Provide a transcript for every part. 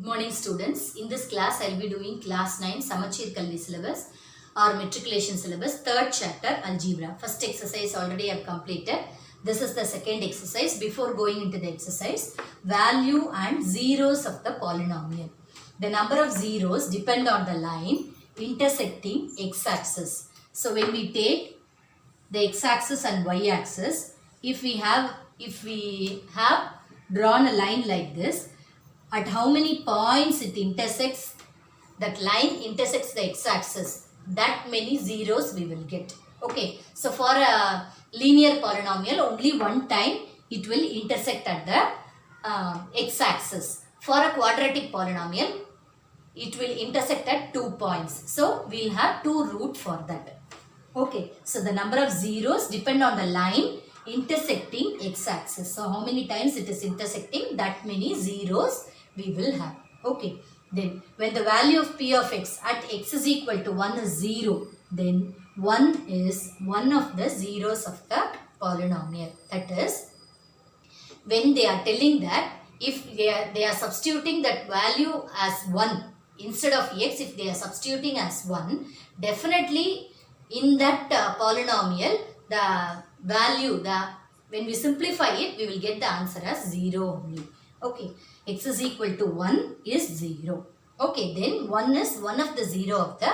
morning students. In this class I will be doing class 9 Samachir Kalvi syllabus or matriculation syllabus, third chapter algebra. First exercise already I have completed. This is the second exercise. Before going into the exercise, value and zeros of the polynomial. The number of zeros depend on the line intersecting x-axis. So when we take the x-axis and y-axis, if we have drawn a line like this, at how many points it intersects, that line intersects the x-axis, that many zeros we will get. Okay, so for a linear polynomial, only one time it will intersect at the x-axis. For a quadratic polynomial, it will intersect at 2 points. So we will have 2 roots for that. Okay, so the number of zeros depend on the line intersecting x-axis. So how many times it is intersecting, that many zeros we will have. Okay, then when the value of p of x at x is equal to 1 is 0, then 1 is one of the zeros of the polynomial. That is, when they are telling that if they are substituting that value as 1 instead of x, if they are substituting as 1, definitely in that polynomial, the value, when we simplify it, we will get the answer as 0 only. Okay, x is equal to 1 is 0. Okay, then 1 is one of the 0 of the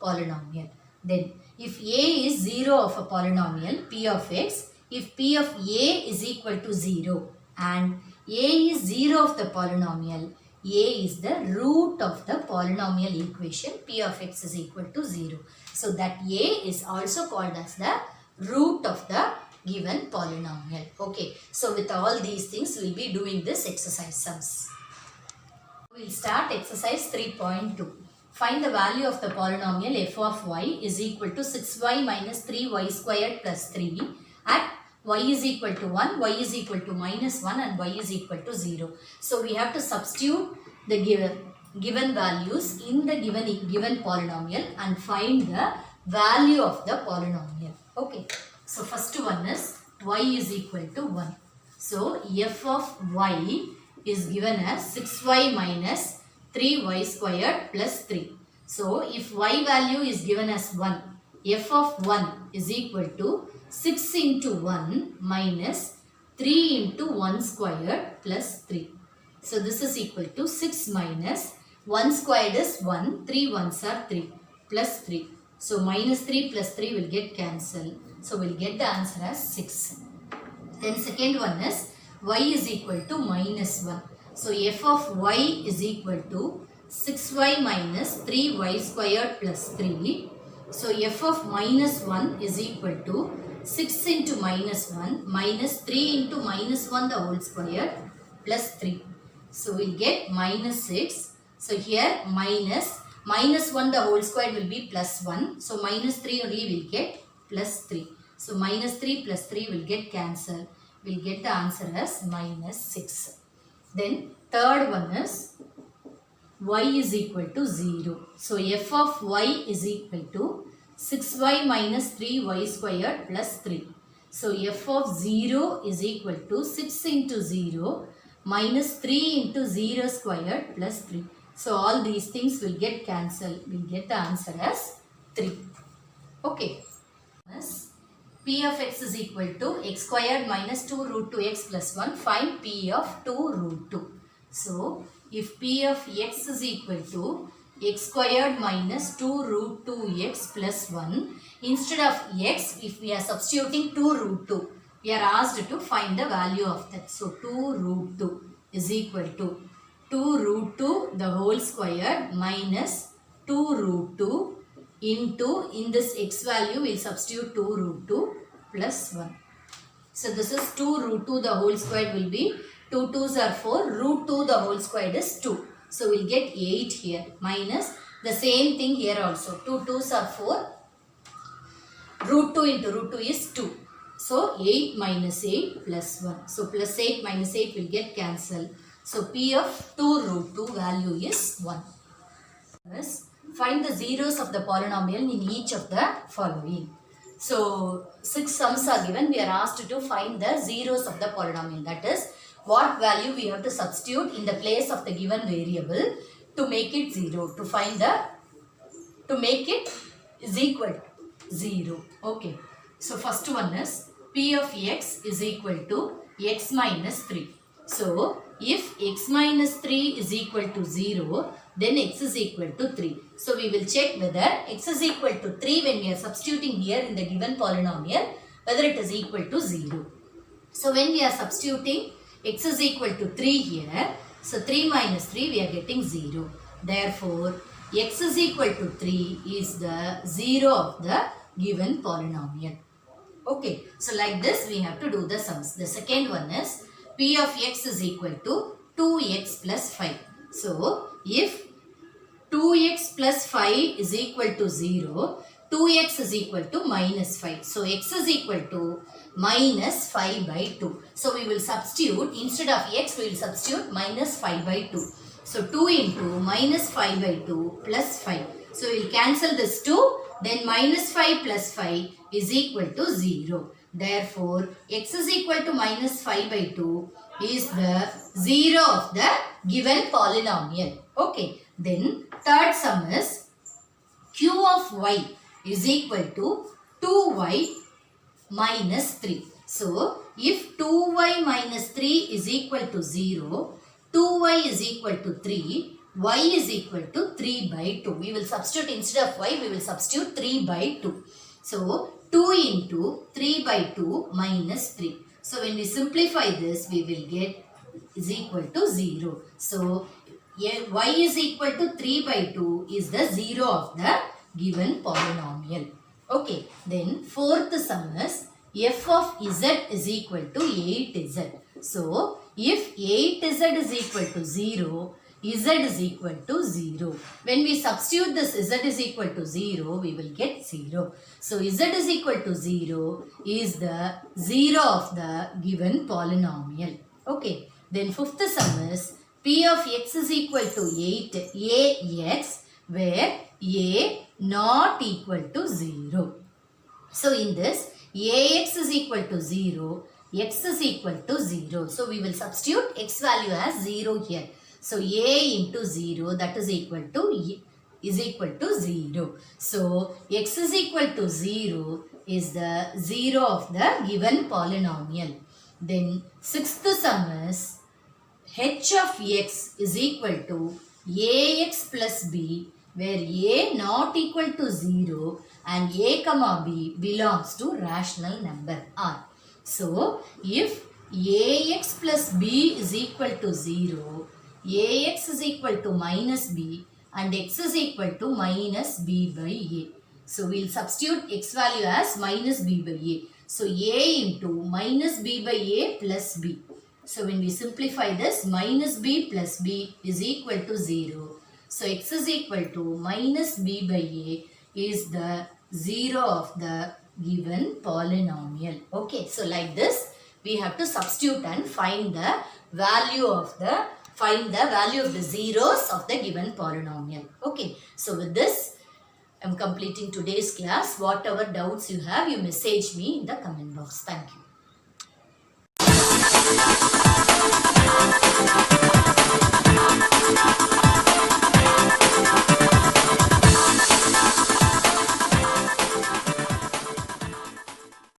polynomial. Then if a is 0 of a polynomial, p of x, if p of a is equal to 0 and a is 0 of the polynomial, a is the root of the polynomial equation, p of x is equal to 0. So that a is also called as the root of the given polynomial. Okay, so with all these things we will be doing this exercise sums. We will start exercise 3.2. Find the value of the polynomial f of y is equal to 6y minus 3y squared plus 3 at y is equal to 1, y is equal to minus 1 and y is equal to 0. So we have to substitute the given values in the given polynomial and find the value of the polynomial. Okay, so first one is y is equal to 1. So f of y is given as 6y minus 3y squared plus 3. So if y value is given as 1, f of 1 is equal to 6 into 1 minus 3 into 1 squared plus 3. So this is equal to 6 minus 1 squared is 1, 3 ones are 3 plus 3. So minus 3 plus 3 will get cancelled. So we'll get the answer as 6. Then second one is y is equal to minus 1. So f of y is equal to 6y minus 3y squared plus 3. So f of minus 1 is equal to 6 into minus 1 minus 3 into minus 1 the whole square plus 3. So we'll get minus 6. So here minus 1 the whole square will be plus 1. So minus 3 only will get plus 3. So minus 3 plus 3 will get cancelled. We'll get the answer as minus 6. Then third one is y is equal to 0. So f of y is equal to 6y minus 3y squared plus 3. So f of 0 is equal to 6 into 0 minus 3 into 0 squared plus 3. So all these things will get cancelled. We'll get the answer as 3. Okay. P of x is equal to x squared minus 2 root 2x plus 1. Find P of 2 root 2. So if P of x is equal to x squared minus 2 root 2x plus 1, instead of x, if we are substituting 2 root 2, we are asked to find the value of that. So 2 root 2 is equal to 2 root 2 the whole square minus 2 root 2 into, in this x value we will substitute 2 root 2 plus 1. So this is 2 root 2 the whole square will be 2 2s are 4, root 2 the whole square is 2. So we will get 8 here minus the same thing here also, 2 2s are 4, root 2 into root 2 is 2. So 8 minus 8 plus 1. So plus 8 minus 8 will get cancelled. So P of 2 root 2 value is 1. Find the zeros of the polynomial in each of the following. So 6 sums are given. We are asked to find the zeros of the polynomial. That is what value we have to substitute in the place of the given variable to make it 0, to make it is equal to 0. Okay. So first one is P of x is equal to x minus 3. So if x minus 3 is equal to 0, then x is equal to 3. So we will check whether x is equal to 3 when we are substituting here in the given polynomial, whether it is equal to 0. So when we are substituting x is equal to 3 here, so 3 minus 3 we are getting 0. Therefore, x is equal to 3 is the 0 of the given polynomial. Okay, so like this we have to do the sums. The second one is P of x is equal to 2x plus 5. So, if 2x plus 5 is equal to 0, 2x is equal to minus 5. So, x is equal to minus 5 by 2. So, we will substitute, instead of x, we will substitute minus 5 by 2. So, 2 into minus 5 by 2 plus 5. So, we will cancel this 2. Then minus 5 plus 5 is equal to 0. Therefore, x is equal to minus 5 by 2 is the 0 of the given polynomial. Okay. Then, third sum is q of y is equal to 2y minus 3. So, if 2y minus 3 is equal to 0, 2y is equal to 3, y is equal to 3 by 2. We will substitute, instead of y, we will substitute 3 by 2. So, 2 into 3 by 2 minus 3. So, when we simplify this, we will get is equal to 0. So, y is equal to 3 by 2 is the 0 of the given polynomial. Okay. Then, fourth sum is f of z is equal to 8z. So, if 8z is equal to 0, z is equal to 0. When we substitute this z is equal to 0, we will get 0. So, z is equal to 0 is the 0 of the given polynomial. Okay. Then, fifth sum is P of x is equal to 8ax, where a not equal to 0. So, in this, ax is equal to 0, x is equal to 0. So, we will substitute x value as 0 here. So, a into 0, that is equal to 0. So, x is equal to 0 is the 0 of the given polynomial. Then, sixth sum is h of x is equal to ax plus b, where a not equal to 0 and a comma b belongs to rational number r. So, if ax plus b is equal to 0, ax is equal to minus b and x is equal to minus b by a. So, we will substitute x value as minus b by a. So, a into minus b by a plus b. So, when we simplify this, minus b plus b is equal to 0. So, x is equal to minus b by a is the 0 of the given polynomial. Okay. So, like this, we have to substitute and find the value of the zeros of the given polynomial. Okay. So, with this, I am completing today's class. Whatever doubts you have, you message me in the comment box. Thank you.